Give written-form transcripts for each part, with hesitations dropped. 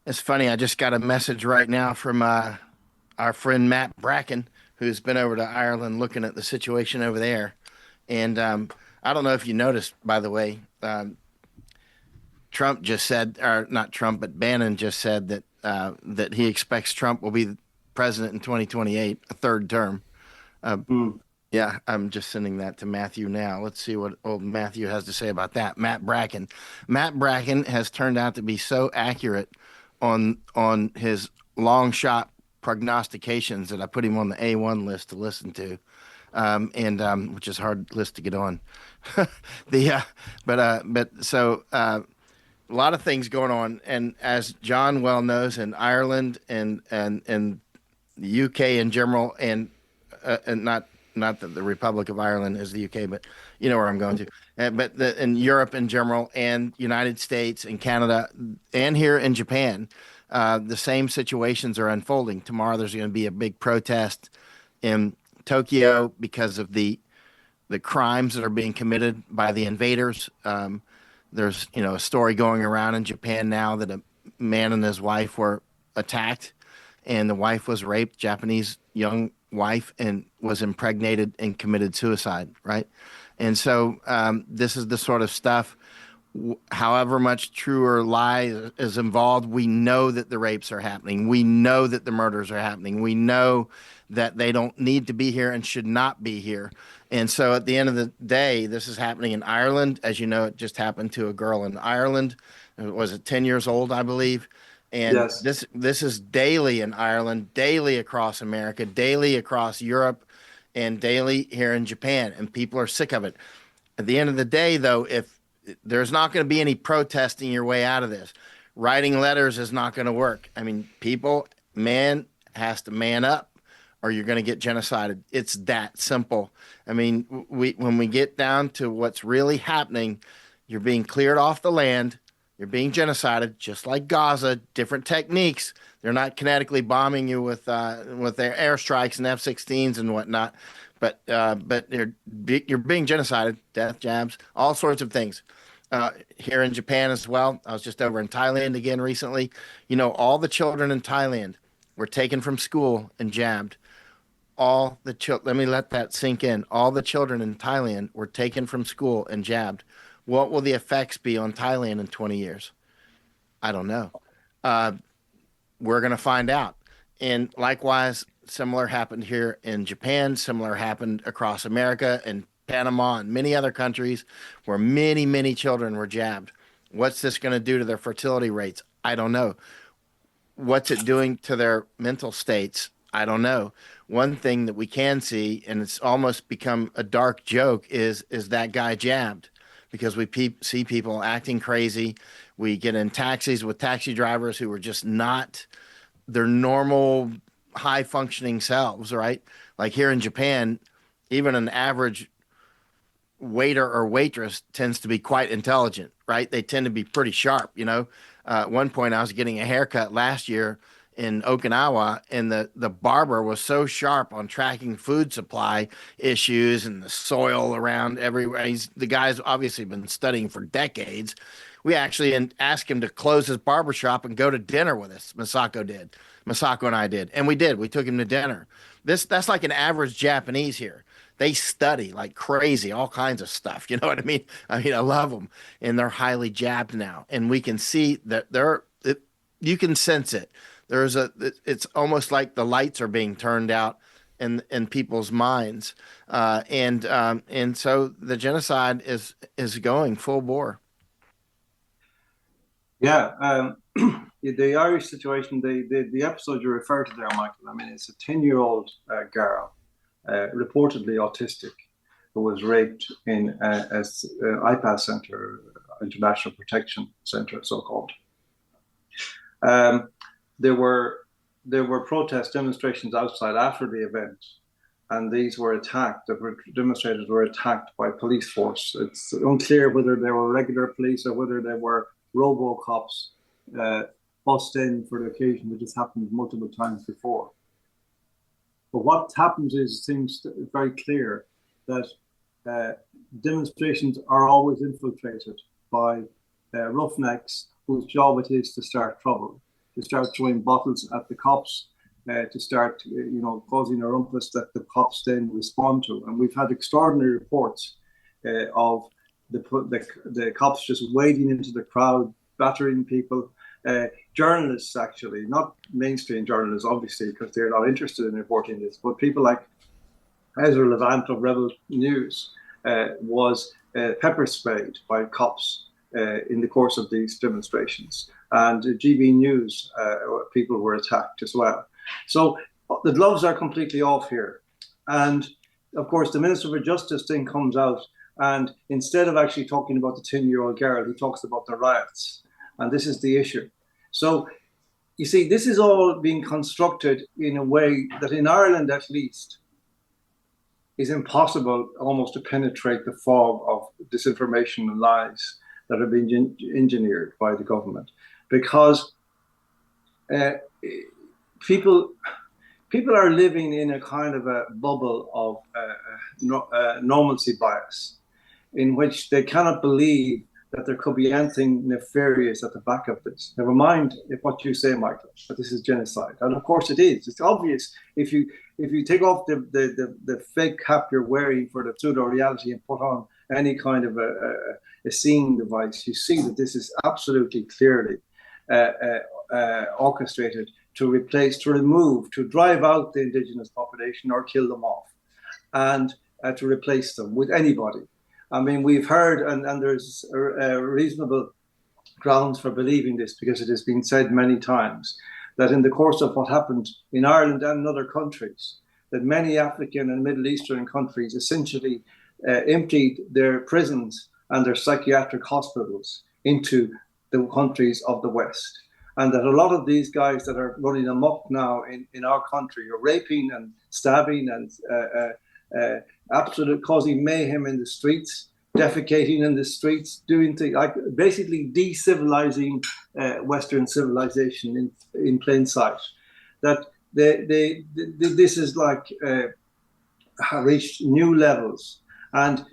It's funny. I just got a message right now from our friend Matt Bracken, who's been over to Ireland looking at the situation over there. And I don't know if you noticed, by the way, Trump just said, or not Trump, but Bannon just said that he expects Trump will be president in 2028, a third term. Uh, Hmm. yeah, I'm just sending that to Matthew now. Let's see what old Matthew has to say about that. Matt Bracken. Matt Bracken has turned out to be so accurate on his long shot prognostications that I put him on the A1 list to listen to, and which is a hard list to get on. the but so A lot of things going on, and as John well knows, in Ireland and the UK in general, and not that the Republic of Ireland is the UK, but you know where I'm going to. In Europe in general, and United States and Canada, and here in Japan, the same situations are unfolding. Tomorrow, there's going to be a big protest in Tokyo because of the crimes that are being committed by the invaders. There's a story going around in Japan now that a man and his wife were attacked, and the wife was raped, Japanese young wife, and was impregnated and committed suicide. Right, and so this is the sort of stuff. However much true or lie is involved, we know that the rapes are happening. We know that the murders are happening. We know that they don't need to be here and should not be here. And so at the end of the day, this is happening in Ireland. As you know, it just happened to a girl in Ireland. Was it 10 years old, I believe? And Yes. this is daily in Ireland, daily across America, daily across Europe, and daily here in Japan. And people are sick of it. At the end of the day, though, if there's not going to be any protesting your way out of this, writing letters is not going to work. I mean, man has to man up or you're going to get genocided. It's that simple. I mean, when we get down to what's really happening, you're being cleared off the land. You're being genocided, just like Gaza. Different techniques. They're not kinetically bombing you with their airstrikes and F-16s and whatnot, but you're being genocided, death jabs, all sorts of things. Here in Japan as well. I was just over in Thailand again recently. All the children in Thailand were taken from school and jabbed. Let me let that sink in. All the children in Thailand were taken from school and jabbed. What will the effects be on Thailand in 20 years? I don't know. Uh, we're going to find out. And likewise, similar happened here in Japan, similar happened across America and Panama and many other countries where many, many children were jabbed. What's this going to do to their fertility rates? I don't know. What's it doing to their mental states? I don't know. One thing that we can see, and it's almost become a dark joke, is that guy jabbed because see people acting crazy. We get in taxis with taxi drivers who are just not their normal high functioning selves, right? Like here in Japan, even an average waiter or waitress tends to be quite intelligent, right? They tend to be pretty sharp. At one point, I was getting a haircut last year in Okinawa, and the barber was so sharp on tracking food supply issues and the soil around everywhere. The guy's obviously been studying for decades. We actually asked him to close his barber shop and go to dinner with us. Masako and I did, and we did. We took him to dinner. That's like an average Japanese here. They study like crazy, all kinds of stuff. You know what I mean? I love them, and they're highly jabbed now, and we can see that you can sense it. It's almost like the lights are being turned out in people's minds, and so the genocide is going full bore. Yeah. The Irish situation, the episode you referred to there, Michael, I mean, it's a 10-year-old girl, reportedly autistic, who was raped in a IPAS center, International Protection Center, so called. Um, there were protest demonstrations outside after the event, and these were attacked. The demonstrators were attacked by police force. It's unclear whether they were regular police or whether they were robo-cops bussed in for the occasion. That has happened multiple times before. But what happens is, it seems very clear that demonstrations are always infiltrated by roughnecks whose job it is to start trouble. to start throwing bottles at the cops, to start, causing a rumpus that the cops then respond to. And we've had extraordinary reports of the cops just wading into the crowd, battering people. Journalists, actually, not mainstream journalists, obviously, because they're not interested in reporting this, but people like Ezra Levant of Rebel News was pepper sprayed by cops in the course of these demonstrations. And GB News, people were attacked as well. So the gloves are completely off here. And of course, the Minister for Justice then comes out, and instead of actually talking about the 10-year-old girl, he talks about the riots. And this is the issue. So you see, this is all being constructed in a way that in Ireland, at least, is impossible almost to penetrate the fog of disinformation and lies that have been engineered by the government, because people are living in a kind of a bubble of normalcy bias, in which they cannot believe that there could be anything nefarious at the back of this. Never mind if what you say, Michael, that this is genocide. And of course it is. It's obvious if you take off the fake cap you're wearing for the pseudo reality and put on any kind of a seeing device, you see that this is absolutely clearly orchestrated to replace, to remove, to drive out the indigenous population or kill them off, and to replace them with anybody. I mean, we've heard, and there's reasonable grounds for believing this, because it has been said many times, that in the course of what happened in Ireland and in other countries, that many African and Middle Eastern countries essentially emptied their prisons and their psychiatric hospitals into the countries of the West. And that a lot of these guys that are running amok now in our country are raping and stabbing and absolute causing mayhem in the streets, defecating in the streets, doing things like basically decivilizing Western civilization in plain sight. That this is like reached new levels, and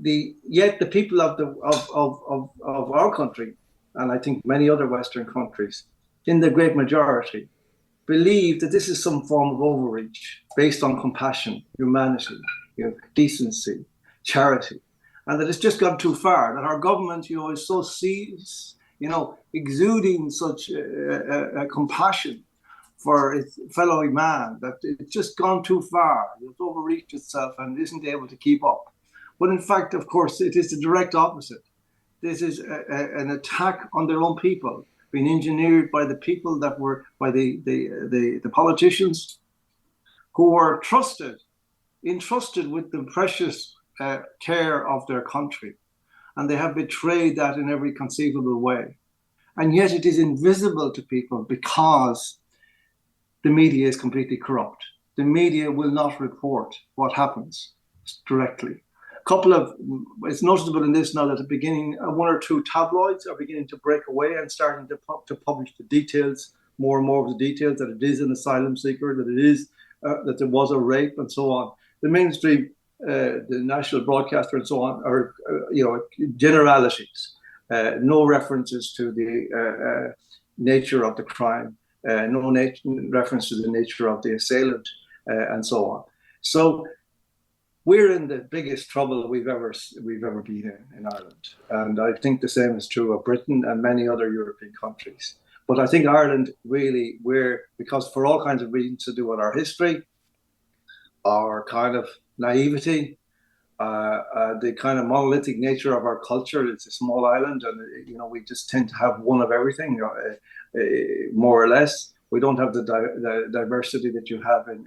yet the people of our country, and I think many other Western countries, in the great majority, believe that this is some form of overreach based on compassion, humanity, decency, charity, and that it's just gone too far. That our government, is so exuding such compassion for its fellow man, that it's just gone too far. It's overreached itself and isn't able to keep up. But in fact, of course, it is the direct opposite. This is an attack on their own people, being engineered by the people that were, by the politicians who were entrusted with the precious care of their country. And they have betrayed that in every conceivable way. And yet it is invisible to people because the media is completely corrupt. The media will not report what happens directly. It's noticeable in this now that at the beginning, one or two tabloids are beginning to break away and starting to publish the details, more and more of the details, that it is an asylum seeker, that it is that there was a rape and so on. The mainstream, the national broadcaster and so on are, generalities, no references to the nature of the crime, no reference to the nature of the assailant, and so on. So we're in the biggest trouble we've ever been in Ireland, and I think the same is true of Britain and many other European countries. But I think Ireland really, because for all kinds of reasons to do with our history, our kind of naivety, the kind of monolithic nature of our culture. It's a small island, and we just tend to have one of everything, more or less. We don't have the diversity that you have in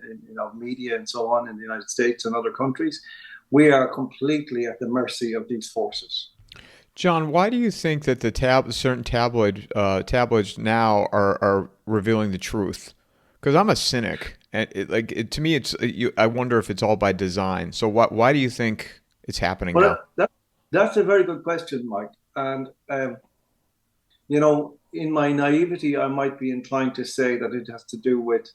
media and so on in the United States and other countries. We are completely at the mercy of these forces. John, why do you think that certain tabloids now are revealing the truth? Because I'm a cynic, and to me, I wonder if it's all by design. So why do you think it's happening now? That's a very good question, Mike. And in my naivety, I might be inclined to say that it has to do with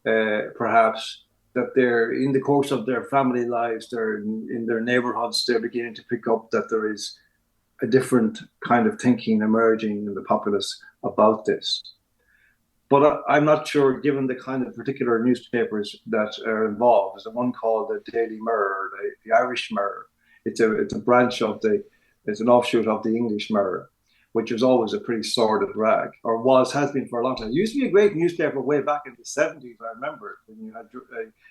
perhaps that they're in the course of their family lives, they're in their neighborhoods, they're beginning to pick up that there is a different kind of thinking emerging in the populace about this. But I'm not sure, given the kind of particular newspapers that are involved. There's one called the Daily Mirror, the Irish Mirror. It's a branch of it's an offshoot of the English Mirror, which was always a pretty sordid rag, or has been for a long time. It used to be a great newspaper way back in the 70s, I remember it, when you had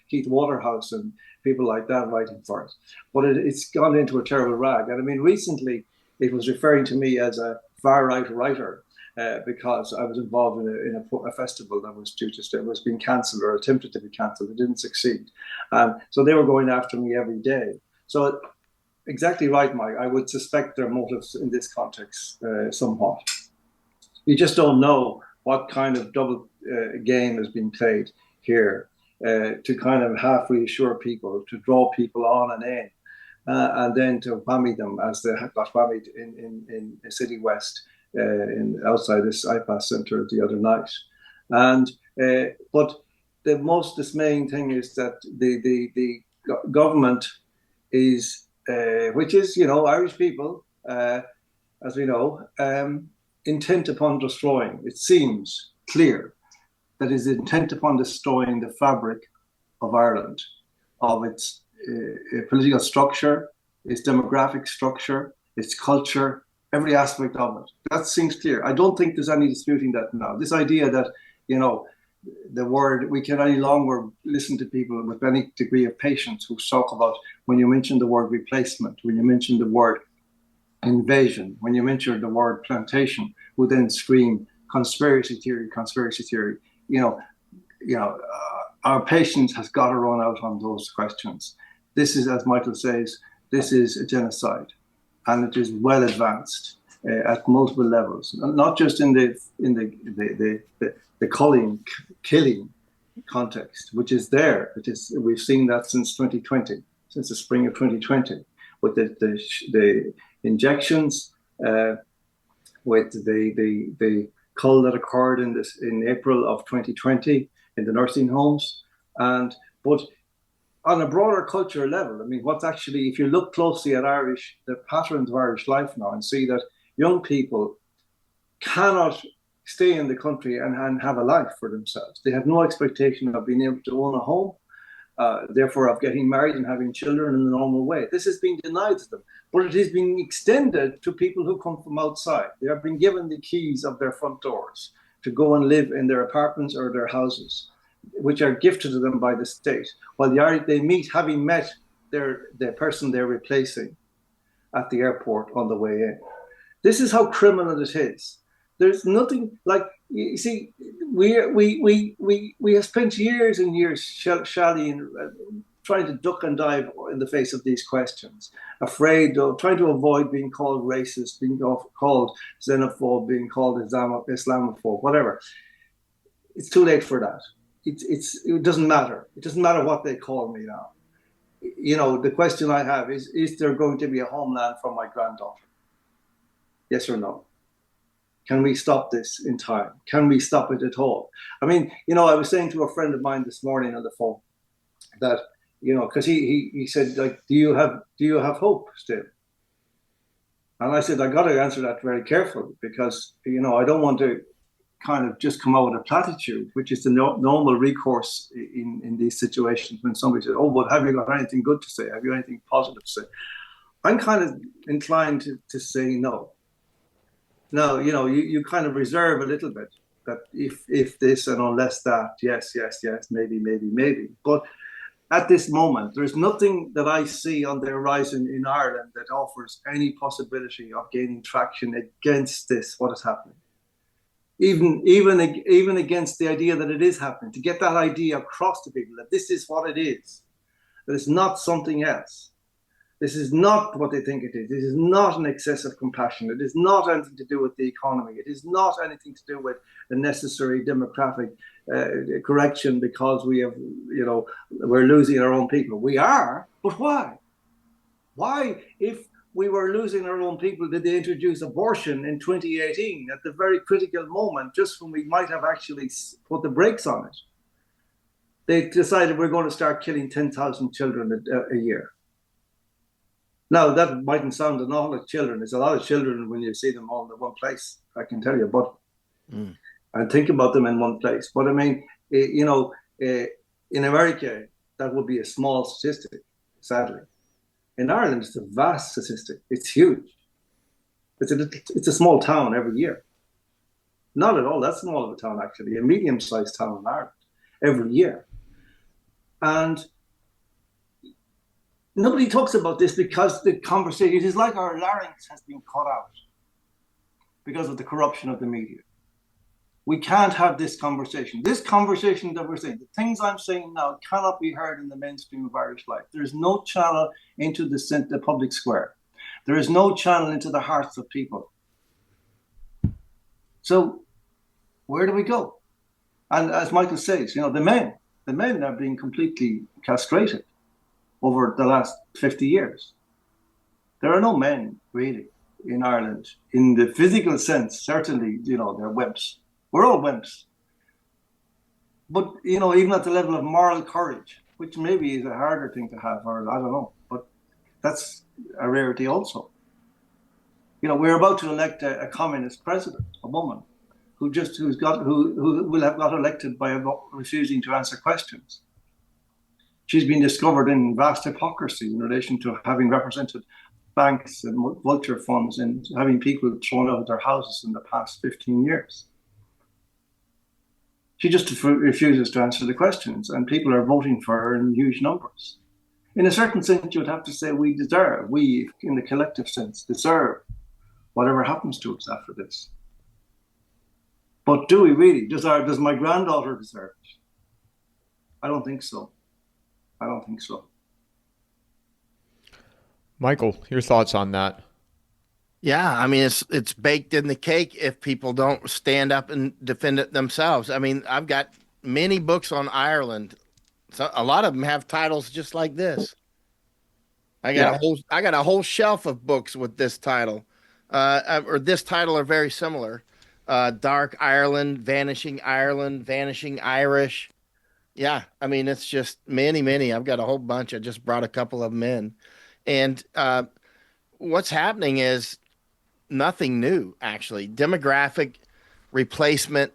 Keith Waterhouse and people like that writing for it. But it's gone into a terrible rag. And I mean, recently it was referring to me as a far-right writer, because I was involved in a festival that was was being cancelled or attempted to be cancelled. It didn't succeed. So they were going after me every day. So exactly right, Mike. I would suspect their motives in this context somewhat. You just don't know what kind of double game is being played here to kind of half reassure people, to draw people on and in, and then to whammy them as they got whammied in City West. Outside this IPAS center the other night. And but the most dismaying thing is that the government is, which is, Irish people, as we know, intent upon destroying. It seems clear that is intent upon destroying the fabric of Ireland, of its political structure, its demographic structure, its culture, every aspect of it. That seems clear. I don't think there's any disputing that now. This idea that, the word, we can any longer listen to people with any degree of patience who talk about, when you mention the word replacement, when you mention the word invasion, when you mention the word plantation, who then scream conspiracy theory, conspiracy theory. Our patience has got to run out on those questions. This is, as Michael says, this is a genocide. And it is well advanced at multiple levels, not just in the killing context, which is there. We've seen that since 2020, since the spring of 2020, with the injections, with the cull that occurred in April of 2020 in the nursing homes, but on a broader cultural level, I mean, what's actually, if you look closely at the patterns of Irish life now and see that young people cannot stay in the country and have a life for themselves. They have no expectation of being able to own a home, therefore of getting married and having children in the normal way. This has been denied to them, but it is being extended to people who come from outside. They have been given the keys of their front doors to go and live in their apartments or their houses, which are gifted to them by the state, while they meet, having met the person they're replacing at the airport on the way in. This is how criminal it is. There's nothing like, you see, we have spent years and years shallying, trying to duck and dive in the face of these questions, afraid of trying to avoid being called racist, being called xenophobe, being called Islamophobe, whatever. It's too late for that. It doesn't matter. It doesn't matter what they call me now. The question I have is there going to be a homeland for my granddaughter? Yes or no? Can we stop this in time? Can we stop it at all? I mean, I was saying to a friend of mine this morning on the phone that, because he said, like, do you have hope still? And I said, I got to answer that very carefully, because, I don't want to kind of just come out with a platitude, which is the normal recourse in these situations when somebody says, oh, but have you got anything good to say? Have you anything positive to say? I'm kind of inclined to say no. Now, you kind of reserve a little bit that if this and unless that, yes, maybe. But at this moment, there's nothing that I see on the horizon in Ireland that offers any possibility of gaining traction against this, what is happening. Even against the idea that it is happening, to get that idea across to people that this is what it is, that it's not something else. This is not what they think it is. This is not an excess of compassion. It is not anything to do with the economy. It is not anything to do with the necessary demographic correction because we're losing our own people. We are, but why? Why, if we were losing our own people, did they introduce abortion in 2018 at the very critical moment, just when we might have actually put the brakes on it? They decided we're going to start killing 10,000 children a year. Now, that mightn't sound an awful lot of children. It's a lot of children when you see them all in one place, I can tell you. But Mm. and think about them in one place. But I mean, in America, that would be a small statistic, sadly. In Ireland, it's a vast statistic. It's huge. It's a small town every year. Not at all that small of a town, actually, a medium-sized town in Ireland every year. And nobody talks about this because the conversation, it is like our larynx has been cut out because of the corruption of the media. We can't have this conversation. This conversation that we're saying, the things I'm saying now cannot be heard in the mainstream of Irish life. There is no channel into the public square. There is no channel into the hearts of people. So where do we go? And as Michael says, the men are being completely castrated over the last 50 years. There are no men really in Ireland in the physical sense. Certainly, they're wimps. We're all wimps. But, even at the level of moral courage, which maybe is a harder thing to have, or I don't know, but that's a rarity also. We're about to elect a communist president, a woman, who will have got elected by refusing to answer questions. She's been discovered in vast hypocrisy in relation to having represented banks and vulture funds and having people thrown out of their houses in the past 15 years. She just refuses to answer the questions, and people are voting for her in huge numbers. In a certain sense, you would have to say we, in the collective sense, deserve whatever happens to us after this. But do we really? Does my granddaughter deserve it? I don't think so. I don't think so. Michael, your thoughts on that? Yeah, I mean it's baked in the cake if people don't stand up and defend it themselves. I mean, I've got many books on Ireland. So a lot of them have titles just like this. Yeah. I got a whole shelf of books with this title, or this title are very similar. Dark Ireland, Vanishing Ireland, Vanishing Irish. Yeah, I mean it's just many, many. I've got a whole bunch. I just brought a couple of them in, and what's happening is nothing new, actually. Demographic replacement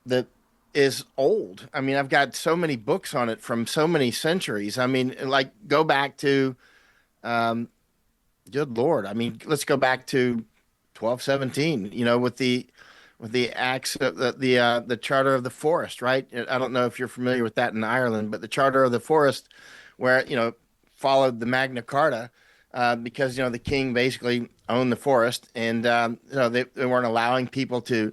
that is old. I mean, I've got so many books on it from so many centuries. I mean, like go back to, um, good Lord. I mean, let's go back to 1217. With the acts of the Charter of the Forest, right? I don't know if you're familiar with that in Ireland, but the Charter of the Forest, where followed the Magna Carta, because the king basically owned the forest, and they weren't allowing people to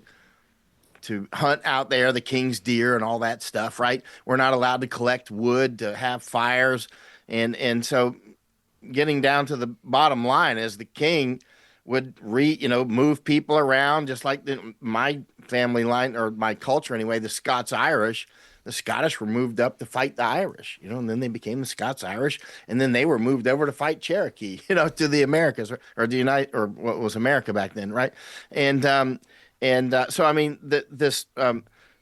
hunt out there, the king's deer and all that stuff, right? We're not allowed to collect wood to have fires, and so getting down to the bottom line is the king would move people around just like my family line or my culture anyway, the Scots Irish. The Scottish were moved up to fight the Irish, and then they became the Scots Irish, and then they were moved over to fight Cherokee, to the Americas or the United or what was America back then, right? So I mean, this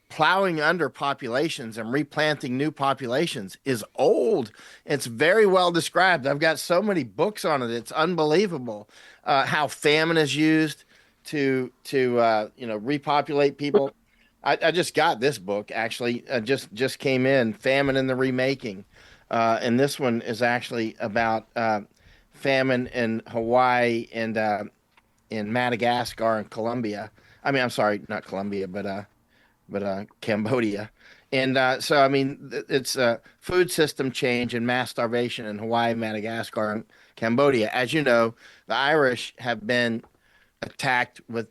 plowing under populations and replanting new populations is old. It's very well described. I've got so many books on it. It's unbelievable how famine is used to repopulate people. I just got this book actually. Just came in, Famine in the Remaking, and this one is actually about famine in Hawaii and in Madagascar and Colombia. I mean, I'm sorry, not Colombia, but Cambodia. And so, I mean, it's food system change and mass starvation in Hawaii, Madagascar, and Cambodia. As you know, the Irish have been attacked with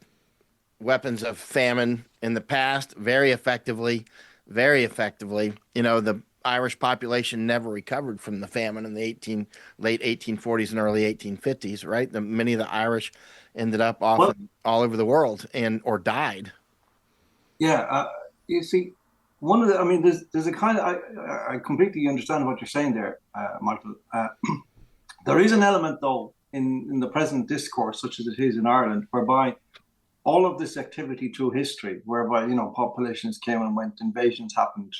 weapons of famine in the past very effectively, very effectively. The Irish population never recovered from the famine in the late 1840s and early 1850s, right? Many of the Irish ended up often all over the world or died. Yeah, you see, I mean, there's a kind of, I completely understand what you're saying there, Michael. There is an element, though, in the present discourse, such as it is in Ireland, whereby all of this activity through history, whereby populations came and went, invasions happened,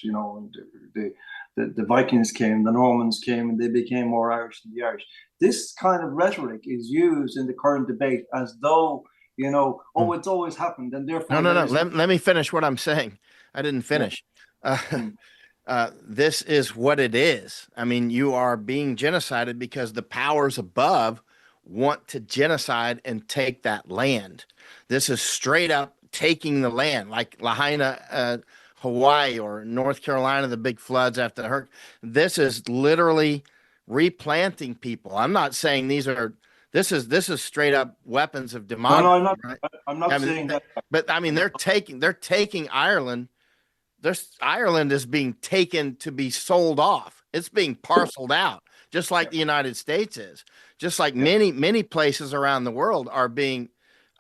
the Vikings came, the Normans came, and they became more Irish than the Irish. This kind of rhetoric is used in the current debate as though Oh, it's always happened, and No, therefore no, there no. is. Let me finish what I'm saying. I didn't Yeah. finish. Uh, Mm. this is what it is. I mean, you are being genocided because the powers above want to genocide and take that land. This is straight up taking the land, like Lahaina, Hawaii, or North Carolina, the big floods after the hurricane. This is literally replanting people. I'm not saying these are. This is straight up weapons of No, no, democracy, right? I'm I not mean, saying that. but I mean, they're taking Ireland. Ireland is being taken to be sold off. It's being parceled out, just like Yeah, the United States is. Just like yeah, many places around the world are being,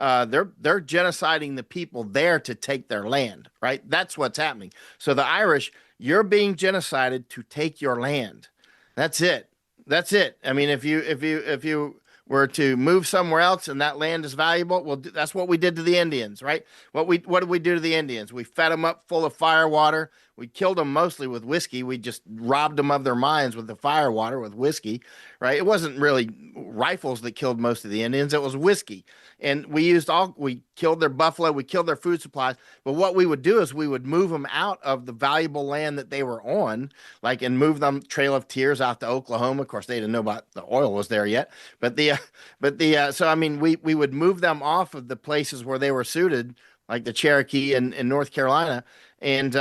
they're genociding the people there to take their land. Right? That's what's happening. So the Irish, you're being genocided to take your land. That's it. That's it. I mean, if you were to move somewhere else and that land is valuable, well, that's what we did to the Indians, right? What did we do to the Indians? We fed them up full of fire water. We killed them mostly with whiskey. We just robbed them of their minds with the fire water with whiskey, right? It wasn't really rifles that killed most of the Indians. It was whiskey, and we killed their buffalo. We killed their food supplies. But what we would do is we would move them out of the valuable land that they were on, like and move them Trail of Tears out to Oklahoma. Of course, they didn't know about the oil was there yet, but so I mean we would move them off of the places where they were suited, like the Cherokee in North Carolina, and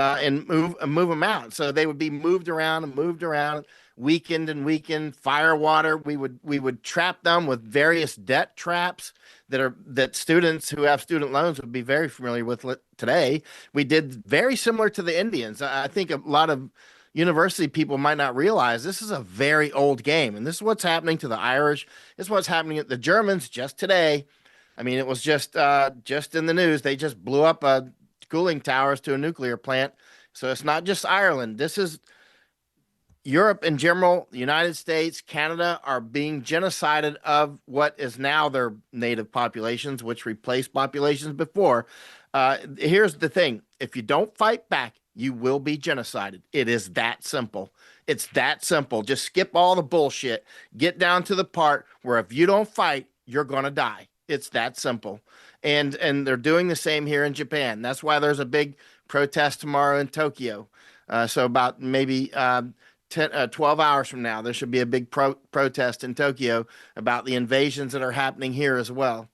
move them out. So they would be moved around and moved around, weakened and weakened. Fire water. We would trap them with various debt traps that students who have student loans would be very familiar with today. We did very similar to the Indians. I think a lot of university people might not realize this is a very old game, and this is what's happening to the Irish. This is what's happening to the Germans just today. I mean, it was just in the news. They just blew up cooling towers to a nuclear plant. So it's not just Ireland. This is Europe in general, the United States, Canada are being genocided of what is now their native populations, which replaced populations before. Here's the thing: if you don't fight back, you will be genocided. It is that simple. It's that simple. Just skip all the bullshit. Get down to the part where if you don't fight, you're gonna die. It's that simple. And they're doing the same here in Japan. That's why there's a big protest tomorrow in Tokyo. So about maybe 12 hours from now, there should be a big protest in Tokyo about the invasions that are happening here as well.